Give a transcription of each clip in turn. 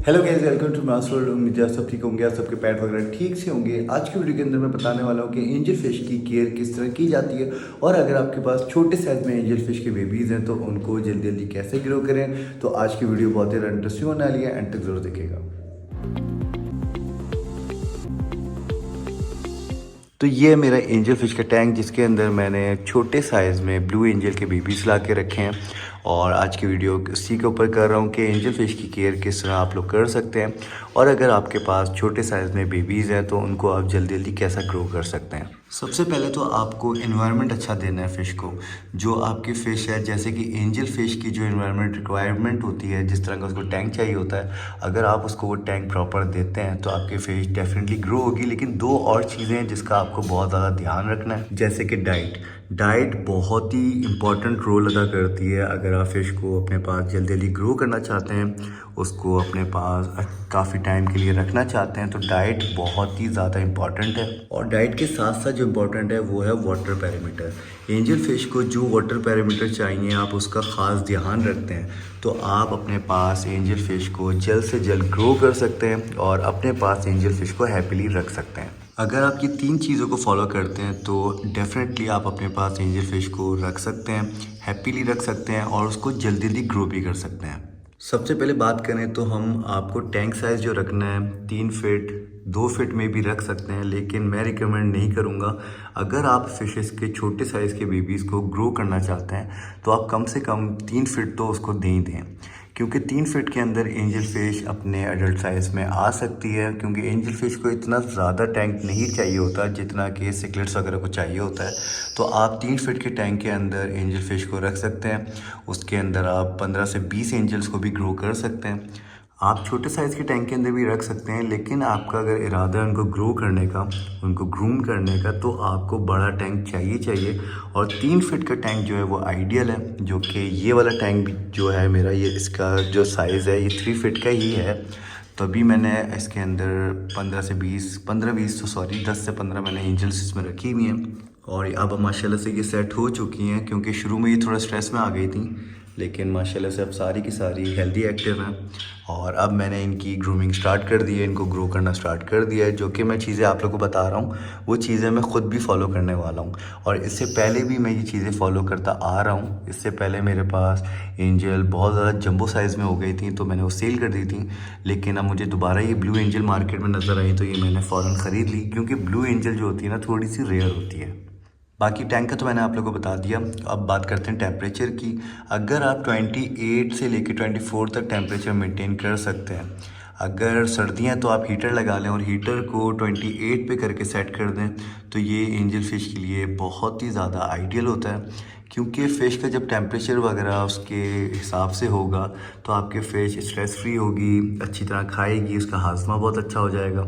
Hello guys, welcome to mass world. उम्मीद है आप सब ठीक होंगे, आप सबके पैट वगैरह ठीक से होंगे। आज की वीडियो के अंदर मैं बताने वाला हूँ कि एंजल फिश की केयर किस तरह की जाती है और अगर आपके पास छोटे साइज में एंजल फिश के बेबीज़ हैं तो उनको जल्दी जल्दी कैसे ग्रो करें। तो आज की वीडियो बहुत ही इंटरेस्टिंग होने वाली है, एंड तक जरूर देखिएगा। तो ये है मेरा एंजल फिश का टैंक जिसके अंदर मैंने छोटे साइज़ में ब्लू एंजल के बेबीज़ ला के रखे हैं। और आज की वीडियो इसी के ऊपर कर रहा हूँ कि एंजल फिश की केयर किस तरह आप लोग कर सकते हैं और अगर आपके पास छोटे साइज़ में बेबीज़ हैं तो उनको आप जल्दी जल्दी कैसा ग्रो कर सकते हैं। सबसे पहले तो आपको इन्वायरमेंट अच्छा देना है फ़िश को। जो आपकी फ़िश है, जैसे कि एंजल फ़िश की जो इन्वायरमेंट रिक्वायरमेंट होती है, जिस तरह का उसको टैंक चाहिए होता है, अगर आप उसको वो टैंक प्रॉपर देते हैं तो आपकी फ़िश डेफिनेटली ग्रो होगी। लेकिन दो और चीज़ें हैं जिसका आपको बहुत ज़्यादा ध्यान रखना है, जैसे कि डाइट बहुत ही इम्पॉर्टेंट रोल अदा करती है। अगर आप फ़िश को अपने पास जल्दी जल्दी ग्रो करना चाहते हैं, उसको अपने पास काफ़ी टाइम के लिए रखना चाहते हैं, तो डाइट बहुत ही ज़्यादा इम्पॉर्टेंट है। और डाइट के साथ साथ जो इम्पोर्टेंट है वो है वाटर पैरामीटर। एंजल फिश को जो वाटर पैरामीटर चाहिए आप उसका ख़ास ध्यान रखते हैं तो आप अपने पास एंजल फिश को जल्द से जल्द ग्रो कर सकते हैं और अपने पास एंजल फिश को हैप्पीली रख सकते हैं। अगर आप ये तीन चीज़ों को फॉलो करते हैं तो डेफिनेटली आप अपने पास एंजल फिश को रख सकते हैं, हैप्पीली रख सकते हैं और उसको जल्दी जल्दी ग्रो भी कर सकते हैं। सबसे पहले बात करें तो हम आपको टैंक साइज़ जो रखना है 3 फीट 2 फीट में भी रख सकते हैं, लेकिन मैं रिकमेंड नहीं करूँगा। अगर आप फिशेस के छोटे साइज़ के बेबीज़ को ग्रो करना चाहते हैं तो आप कम से कम 3 फीट तो उसको दे ही दें, क्योंकि 3 फीट के अंदर एंजल फिश अपने एडल्ट साइज़ में आ सकती है। क्योंकि एंजल फिश को इतना ज़्यादा टैंक नहीं चाहिए होता जितना कि सिकलेट्स वगैरह को चाहिए होता है। तो आप 3 फीट के टैंक के अंदर एंजल फिश को रख सकते हैं। उसके अंदर आप 15 से 20 एंजल्स को भी ग्रो कर सकते हैं। आप छोटे साइज़ के टैंक के अंदर भी रख सकते हैं, लेकिन आपका अगर इरादा है उनको ग्रो करने का, उनको ग्रूम करने का, तो आपको बड़ा टैंक चाहिए। और 3 फीट का टैंक जो है वो आइडियल है, जो कि ये वाला टैंक भी जो है मेरा, ये इसका जो साइज़ है ये 3 फीट का ही है। तभी मैंने इसके अंदर 10 से 15 मैंने एंजल्स इसमें रखी हुई हैं। और अब माशाल्लाह से ये सेट हो चुकी हैं, क्योंकि शुरू में ये थोड़ा स्ट्रेस में आ गई थी, लेकिन माशाल्लाह से अब सारी की सारी हेल्दी एक्टिव हैं। और अब मैंने इनकी ग्रूमिंग स्टार्ट कर दी है, इनको ग्रो करना स्टार्ट कर दिया है। जो कि मैं चीज़ें आप लोगों को बता रहा हूँ वो चीज़ें मैं ख़ुद भी फॉलो करने वाला हूँ और इससे पहले भी मैं ये चीज़ें फॉलो करता आ रहा हूँ। इससे पहले मेरे पास एंजल बहुत ज़्यादा जंबो साइज़ में हो गई थी तो मैंने वो सेल कर दी थी, लेकिन अब मुझे दोबारा ये ब्लू एंजल मार्केट में नज़र आई तो ये मैंने फ़ौरन ख़रीद ली, क्योंकि ब्लू एंजल जो होती है ना थोड़ी सी रेयर होती है। बाकी टैंक का तो मैंने आप लोगों को बता दिया। अब बात करते हैं टेम्परेचर की। अगर आप 28 से लेकर 24 तक टेम्परेचर मेंटेन कर सकते हैं, अगर सर्दियां तो आप हीटर लगा लें और हीटर को 28 पे करके सेट कर दें, तो ये एंजल फिश के लिए बहुत ही ज़्यादा आइडियल होता है। क्योंकि फ़िश का जब टेम्परेचर वगैरह उसके हिसाब से होगा तो आपके फ़िश स्ट्रेस फ्री होगी, अच्छी तरह खाएगी, उसका हाजमा बहुत अच्छा हो जाएगा।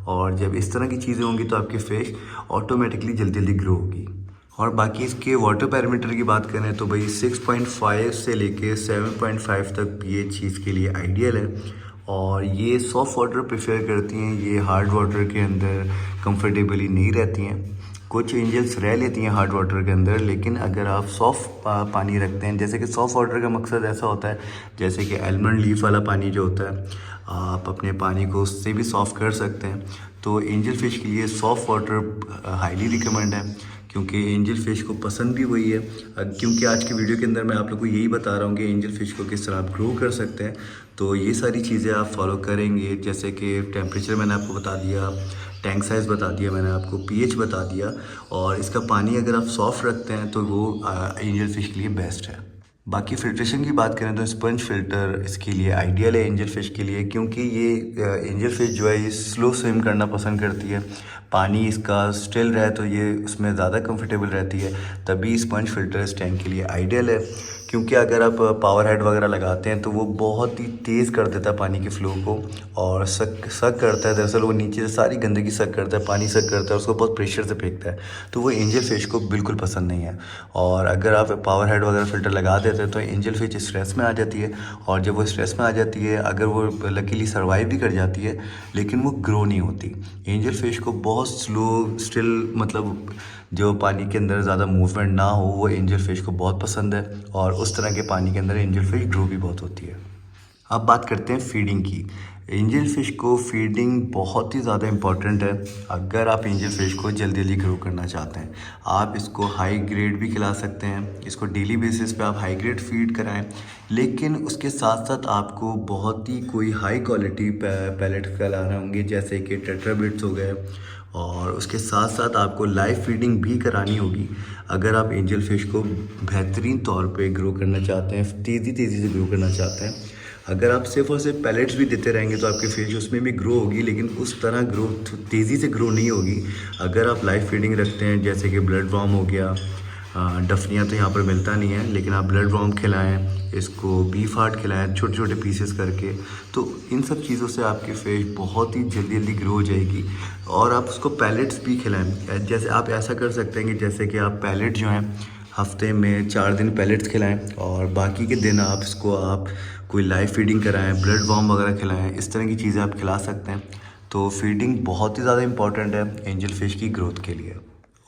और जब इस तरह की चीज़ें होंगी तो आपकी फ़िश ऑटोमेटिकली जल्दी जल्दी ग्रो होगी। और बाकी इसके वाटर पैरामीटर की बात करें तो भाई 6.5 से लेके 7.5 तक पीएच इसके लिए आइडियल है। और ये सॉफ्ट वाटर प्रेफर करती हैं, ये हार्ड वाटर के अंदर कंफर्टेबली नहीं रहती हैं। कुछ एंजल्स रह लेती हैं हार्ड वाटर के अंदर, लेकिन अगर आप सॉफ्ट पानी रखते हैं, जैसे कि सॉफ्ट वाटर का मकसद ऐसा होता है जैसे कि आलमंड लीफ वाला पानी जो होता है, आप अपने पानी को उससे भी सॉफ्ट कर सकते हैं। तो एंजल फिश के लिए सॉफ्ट वाटर हाईली रिकमेंड है, क्योंकि एंजल फिश को पसंद भी वही है। क्योंकि आज की वीडियो के अंदर मैं आप लोगों को यही बता रहा हूँ कि एंजल फिश को किस तरह आप ग्रो कर सकते हैं। तो ये सारी चीज़ें आप फॉलो करेंगे, जैसे कि टेम्परेचर मैंने आपको बता दिया, टैंक साइज़ बता दिया मैंने आपको, पीएच बता दिया, और इसका पानी अगर आप सॉफ्ट रखते हैं तो वो एंजल फिश के लिए बेस्ट है। बाकी फ़िल्ट्रेशन की बात करें तो स्पंज फ़िल्टर इसके लिए आइडियल है एंजल फ़िश के लिए, क्योंकि ये एंजल फ़िश जो है ये स्लो स्विम करना पसंद करती है। पानी इसका स्टिल रहे तो ये उसमें ज़्यादा कंफर्टेबल रहती है, तभी स्पंज फ़िल्टर इस टैंक के लिए आइडियल है। क्योंकि अगर आप पावर हेड वगैरह लगाते हैं तो वो बहुत ही तेज़ कर देता है पानी के फ़्लो को और सक करता है। दरअसल वो नीचे से सारी गंदगी सक करता है, पानी सक करता है, उसको बहुत प्रेशर से फेंकता है, तो वो एंजल फिश को बिल्कुल पसंद नहीं है। और अगर आप पावर हेड वगैरह फ़िल्टर लगा देते हैं तो एंजल फिश स्ट्रेस में आ जाती है, और जब वो स्ट्रेस में आ जाती है, अगर वो लकीली सर्वाइव भी कर जाती है, लेकिन वो ग्रो नहीं होती। एंजल फिश को बहुत स्लो स्टिल, मतलब जो पानी के अंदर ज़्यादा मूवमेंट ना हो, वो एंजल फिश को बहुत पसंद है, और उस तरह के पानी के अंदर एंजल फिश ग्रो भी बहुत होती है। अब बात करते हैं फीडिंग की। एंजल फ़िश को फीडिंग बहुत ही ज़्यादा इम्पॉर्टेंट है। अगर आप एंजल फ़िश को जल्दी जल्दी ग्रो करना चाहते हैं, आप इसको हाई ग्रेड भी खिला सकते हैं, इसको डेली बेसिस पे आप हाई ग्रेड फीड कराएं, लेकिन उसके साथ साथ आपको बहुत ही कोई हाई क्वालिटी पैलेट खिलाने होंगे, जैसे कि टेट्राबिट्स हो गए, और उसके साथ साथ आपको लाइव फीडिंग भी करानी होगी अगर आप एंजल फ़िश को बेहतरीन तौर पे ग्रो करना चाहते हैं, तेज़ी से ग्रो करना चाहते हैं। अगर आप सिर्फ और सिर्फ पैलेट्स भी देते रहेंगे तो आपकी फिश उसमें भी ग्रो होगी, लेकिन उस तरह ग्रोथ तेज़ी से ग्रो नहीं होगी। अगर आप लाइव फीडिंग रखते हैं, जैसे कि ब्लड वॉर्म हो गया, डफनिया तो यहाँ पर मिलता नहीं है, लेकिन आप ब्लड वॉर्म खिलाएं, इसको बीफ हार्ट खिलाएं छोटे छोटे पीसेस करके, तो इन सब चीज़ों से आपकी फ़िश बहुत ही जल्दी जल्दी ग्रो हो जाएगी। और आप उसको पैलेट्स भी खिलाएं, जैसे आप ऐसा कर सकते हैं कि जैसे कि आप पैलेट जो हैं हफ्ते में 4 दिन पैलेट्स खिलाएं और बाकी के दिन आप इसको कोई लाइव फीडिंग कराएं, ब्लड वॉर्म वगैरह खिलाएं, इस तरह की चीज़ें आप खिला सकते हैं। तो फीडिंग बहुत ही ज़्यादा इंपॉर्टेंट है एंजल फ़िश की ग्रोथ के लिए।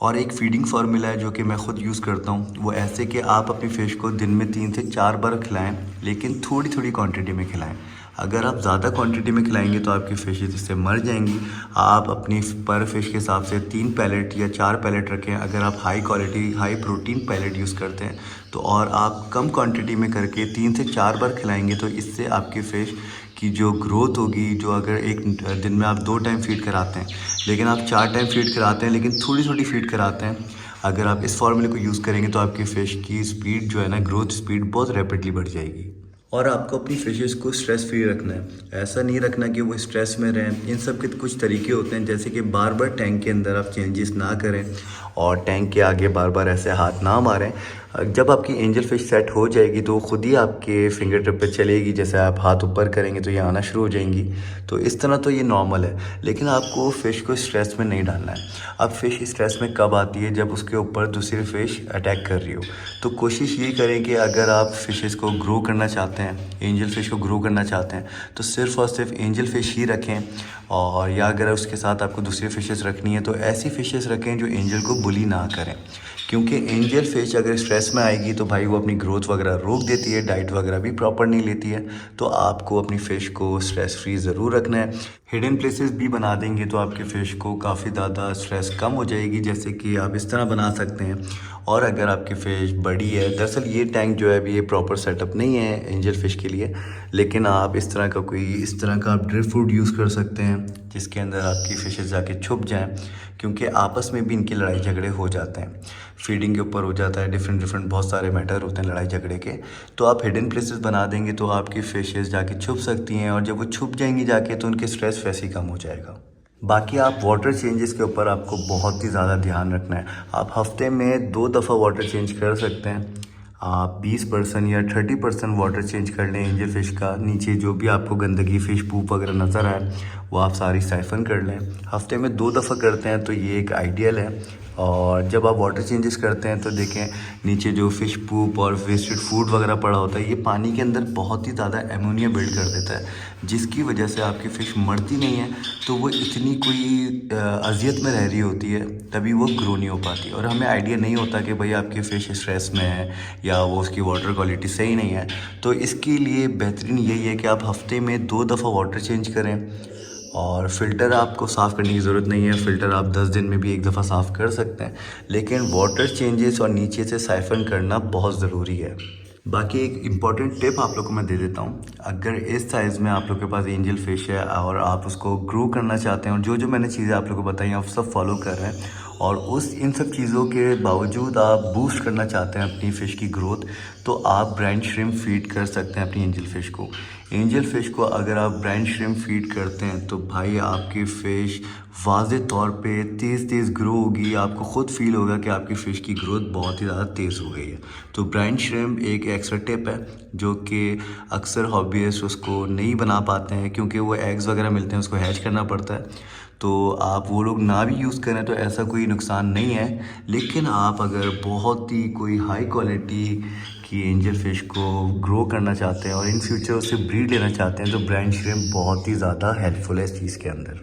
और एक फीडिंग फार्मूला है जो कि मैं ख़ुद यूज़ करता हूँ, वो ऐसे कि आप अपनी फ़िश को दिन में 3 से 4 बार खिलाएं, लेकिन थोड़ी थोड़ी क्वांटिटी में खिलाएं। अगर आप ज़्यादा क्वांटिटी में खिलाएंगे तो आपकी फ़िशेज इससे मर जाएंगी। आप अपनी पर फिश के हिसाब से 3 पैलेट या 4 पैलेट रखें। अगर आप high quality high protein pellet use करते हैं तो, और आप कम क्वांटिटी में करके 3 से 4 बार खिलाएंगे तो इससे आपकी फ़िश की जो ग्रोथ होगी, जो अगर एक दिन में आप 2 टाइम फीड कराते हैं, लेकिन आप 4 टाइम फीड कराते हैं, लेकिन थोड़ी थोड़ी फीड कराते हैं, अगर आप इस फार्मूले को यूज़ करेंगे तो आपकी फ़िश की स्पीड जो है ना, ग्रोथ स्पीड बहुत रैपिडली बढ़ जाएगी। और आपको अपनी फिशेस को स्ट्रेस फ्री रखना है, ऐसा नहीं रखना कि वो स्ट्रेस में रहें। इन सब के कुछ तरीके होते हैं, जैसे कि बार बार टैंक के अंदर आप चेंजेस ना करें और टैंक के आगे बार बार ऐसे हाथ ना मारें। जब आपकी एंजल फिश सेट हो जाएगी तो खुद ही आपके फिंगर टिप पे चलेगी, जैसे आप हाथ ऊपर करेंगे तो ये आना शुरू हो जाएंगी। तो इस तरह तो ये नॉर्मल है, लेकिन आपको फ़िश को स्ट्रेस में नहीं डालना है। अब फ़िश स्ट्रेस में कब आती है? जब उसके ऊपर दूसरी फ़िश अटैक कर रही हो। तो कोशिश ये करें कि अगर आप फ़िशेस को ग्रो करना चाहते हैं, एंजल फ़िश को ग्रो करना चाहते हैं, तो सिर्फ़ और सिर्फ एंजल फ़िश ही रखें। और या अगर उसके साथ आपको दूसरी फ़िशेस रखनी है तो ऐसी फ़िशेस रखें जो एंजल को बुली ना करें, क्योंकि एंजल फिश अगर स्ट्रेस में आएगी तो भाई वो अपनी ग्रोथ वगैरह रोक देती है, डाइट वगैरह भी प्रॉपर नहीं लेती है। तो आपको अपनी फ़िश को स्ट्रेस फ्री ज़रूर रखना है। हिडन प्लेसेस भी बना देंगे तो आपकी फ़िश को काफ़ी ज़्यादा स्ट्रेस कम हो जाएगी, जैसे कि आप इस तरह बना सकते हैं। और अगर आपकी फ़िश बड़ी है, दरअसल ये टैंक जो है अभी ये प्रॉपर सेटअप नहीं है एंजल फ़िश के लिए, लेकिन आप इस तरह का आप ड्रिफ्ट फूड यूज़ कर सकते हैं, जिसके अंदर आपकी फ़िशेज़ जाके छुप जाएँ, क्योंकि आपस में भी इनकी लड़ाई झगड़े हो जाते हैं। फीडिंग के ऊपर हो जाता है, डिफरेंट बहुत सारे मैटर होते हैं लड़ाई झगड़े के। तो आप हिडन प्लेसेस बना देंगे तो आपकी फ़िशेज़ जाके छुप सकती हैं, और जब वो छुप जाएंगी जाके तो उनके स्ट्रेस वैसे ही कम हो जाएगा। बाकी आप वाटर चेंजेस के ऊपर आपको बहुत ही ज़्यादा ध्यान रखना है। आप हफ्ते में 2 दफ़ा वाटर चेंज कर सकते हैं। आप 20% या 30% वाटर चेंज कर लें एंजल फिश का। नीचे जो भी आपको गंदगी, फ़िश पूप वगैरह नज़र आए वो आप सारी साइफन कर लें। हफ्ते में 2 दफ़ा करते हैं तो ये एक आइडियल है। और जब आप वाटर चेंजेस करते हैं तो देखें नीचे जो फ़िश पूप और वेस्टेड फूड वगैरह पड़ा होता है, ये पानी के अंदर बहुत ही ज़्यादा एमोनिया बिल्ड कर देता है, जिसकी वजह से आपकी फ़िश मरती नहीं है। तो वो इतनी कोई अज़ियत में रह रही होती है, तभी वो ग्रो नहीं हो पाती। और हमें आइडिया नहीं होता कि भाई आपकी फ़िश स्ट्रेस में है या वो उसकी वाटर क्वालिटी सही नहीं है। तो इसके लिए बेहतरीन यही है कि आप हफ्ते में 2 दफ़ा वाटर चेंज करें। और फ़िल्टर आपको साफ़ करने की ज़रूरत नहीं है, फ़िल्टर आप 10 दिन में भी 1 दफ़ा साफ़ कर सकते हैं, लेकिन वाटर चेंजेस और नीचे से साइफन करना बहुत ज़रूरी है। बाकी एक इम्पॉर्टेंट टिप आप लोग को मैं दे देता हूँ। अगर इस साइज़ में आप लोग के पास एंजल फ़िश है और आप उसको ग्रो करना चाहते हैं, और जो मैंने चीज़ें आप लोग को बताई हैं आप सब फॉलो कर रहे हैं, और इन सब चीज़ों के बावजूद आप बूस्ट करना चाहते हैं अपनी फ़िश की ग्रोथ, तो आप ब्रांड श्रिम्प फीड कर सकते हैं अपनी एंजल फ़िश को। एंजल फ़िश को अगर आप ब्रांड श्रिम्प फीड करते हैं तो भाई आपकी फ़िश वाज़े तौर पे तेज़ ग्रो होगी। आपको ख़ुद फील होगा कि आपकी फ़िश की ग्रोथ बहुत ही ज़्यादा तेज़ हो गई है। तो ब्रांड श्रिम्प एक एक्स्ट्रा टिप है जो कि अक्सर हॉबीइस्ट उसको नहीं बना पाते हैं, क्योंकि वो एग्स वगैरह मिलते हैं, उसको हैच करना पड़ता है। तो आप वो लोग ना भी यूज़ करें तो ऐसा कोई नुकसान नहीं है, लेकिन आप अगर बहुत ही कोई हाई क्वालिटी की एंजल फ़िश को ग्रो करना चाहते हैं और इन फ्यूचर उससे ब्रीड लेना चाहते हैं तो ब्रांड श्रिम्प बहुत ही ज़्यादा हेल्पफुल है इस चीज़ के अंदर।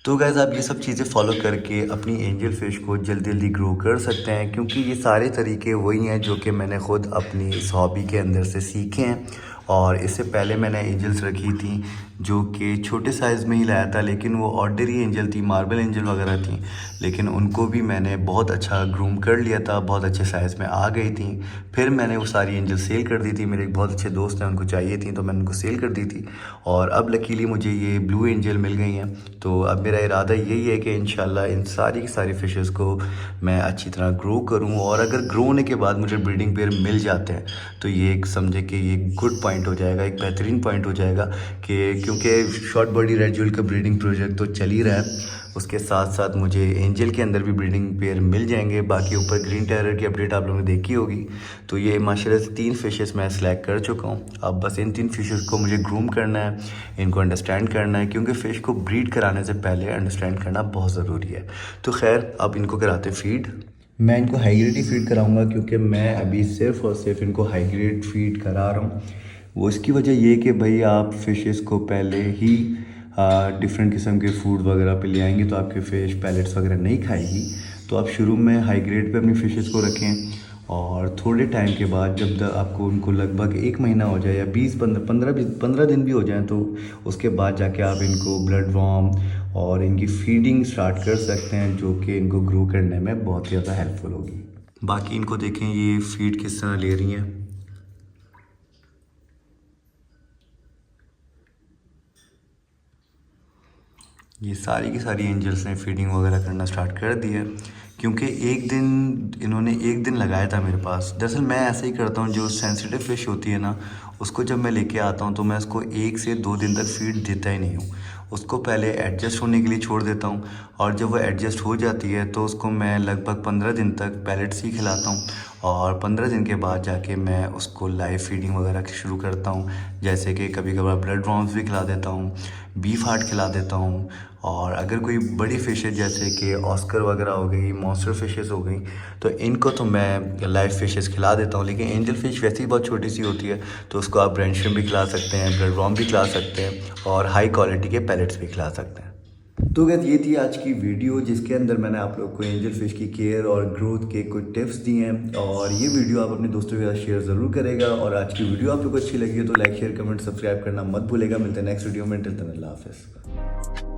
तो गाइस आप ये सब चीज़ें फॉलो करके अपनी एंजल फ़िश को जल्दी ग्रो कर सकते हैं, क्योंकि ये सारे तरीके वही हैं जो कि मैंने ख़ुद अपनी इस हॉबी के अंदर से सीखे हैं और इससे पहले मैंने एंजल्स रखी थी जो कि छोटे साइज़ में ही लाया था, लेकिन वो ऑर्डनरी एंजल थी, मार्बल एंजल वगैरह थी, लेकिन उनको भी मैंने बहुत अच्छा ग्रूम कर लिया था, बहुत अच्छे साइज़ में आ गई थी। फिर मैंने वो सारी एंजल सेल कर दी थी, मेरे एक बहुत अच्छे दोस्त हैं उनको चाहिए थी तो मैंने उनको सेल कर दी थी। और अब लकीली मुझे ये ब्लू एंजल मिल गई हैं, तो अब मेरा इरादा यही है कि इंशाल्लाह इन सारी की सारी फ़िशेस को मैं अच्छी तरह ग्रो करूं। और अगर ग्रो होने के बाद मुझे ब्रीडिंग पेयर मिल जाते हैं तो ये एक समझे कि ये गुड पॉइंट हो जाएगा, एक बेहतरीन पॉइंट हो जाएगा कि क्योंकि शॉर्ट बॉडी रेड ज्वेल का ब्रीडिंग प्रोजेक्ट तो चल ही रहा है, उसके साथ साथ मुझे एंजल के अंदर भी ब्रीडिंग पेयर मिल जाएंगे। बाकी ऊपर ग्रीन टेरर की अपडेट आप लोगों ने देखी होगी। तो ये माशाल्लाह से 3 फ़िशेस मैं सेलेक्ट कर चुका हूँ। अब बस इन 3 फ़िशेस को मुझे ग्रूम करना है, इनको अंडरस्टैंड करना है, क्योंकि फ़िश को ब्रीड कराने से पहले अंडरस्टैंड करना बहुत ज़रूरी है। तो खैर अब इनको कराते फीड। मैं इनको हाई ग्रेड ही फीड कराऊंगा क्योंकि मैं अभी सिर्फ़ और सिर्फ इनको हाई ग्रेड फीड करा रहा हूँ। वो इसकी वजह ये कि भाई आप फ़िशेस को पहले ही डिफरेंट किस्म के फूड वगैरह पे ले आएंगे तो आपके फ़िश पैलेट्स वगैरह नहीं खाएगी। तो आप शुरू में हाई ग्रेड पे अपनी फ़िशेस को रखें और थोड़े टाइम के बाद जब आपको उनको लगभग 1 महीना हो जाए या 15 दिन भी हो जाए तो उसके बाद जाके आप इनको ब्लड वॉर्म और इनकी फीडिंग स्टार्ट कर सकते हैं, जो कि इनको ग्रो करने में बहुत ही ज़्यादा हेल्पफुल होगी। बाकी इनको देखें ये फीड किस तरह ले रही हैं। ये सारी की सारी एंजल्स ने फीडिंग वगैरह करना स्टार्ट कर दी है, क्योंकि इन्होंने एक दिन लगाया था मेरे पास। दरअसल मैं ऐसे ही करता हूँ, जो सेंसिटिव फ़िश होती है ना उसको जब मैं लेके आता हूँ तो मैं उसको 1 से 2 दिन तक फीड देता ही नहीं हूँ, उसको पहले एडजस्ट होने के लिए छोड़ देता हूँ। और जब वो एडजस्ट हो जाती है तो उसको मैं लगभग 15 दिन तक पैलेट्स ही खिलाता हूँ और 15 दिन के बाद जाके मैं उसको लाइव फीडिंग वगैरह शुरू करता हूँ। जैसे कि कभी कभार ब्लड वॉर्म्स भी खिला देता हूँ, बीफ हार्ट खिला देता हूँ। और अगर कोई बड़ी फ़िश है जैसे कि ऑस्कर वगैरह हो गई, मॉन्स्टर फ़िशेस हो गई, तो इनको तो मैं लाइव फ़िशेस खिला देता हूँ। लेकिन एंजल फ़िश वैसे ही बहुत छोटी सी होती है तो उसको आप ब्रेन श्रिम्प भी खिला सकते हैं, ब्लड वॉर्म भी खिला सकते हैं और हाई क्वालिटी के पैलेट्स भी खिला सकते हैं। तो गैस ये थी आज की वीडियो जिसके अंदर मैंने आप लोग को एंजल फ़िश की केयर और ग्रोथ के कुछ टिप्स दिए हैं, और ये वीडियो आप अपने दोस्तों के साथ शेयर ज़रूर करेगा। और आज की वीडियो आप लोग को अच्छी लगी है तो लाइक शेयर कमेंट सब्सक्राइब करना मत भूलेगा। मिलते हैं नेक्स्ट वीडियो में, टिल देन अल्लाह हाफ़िज़।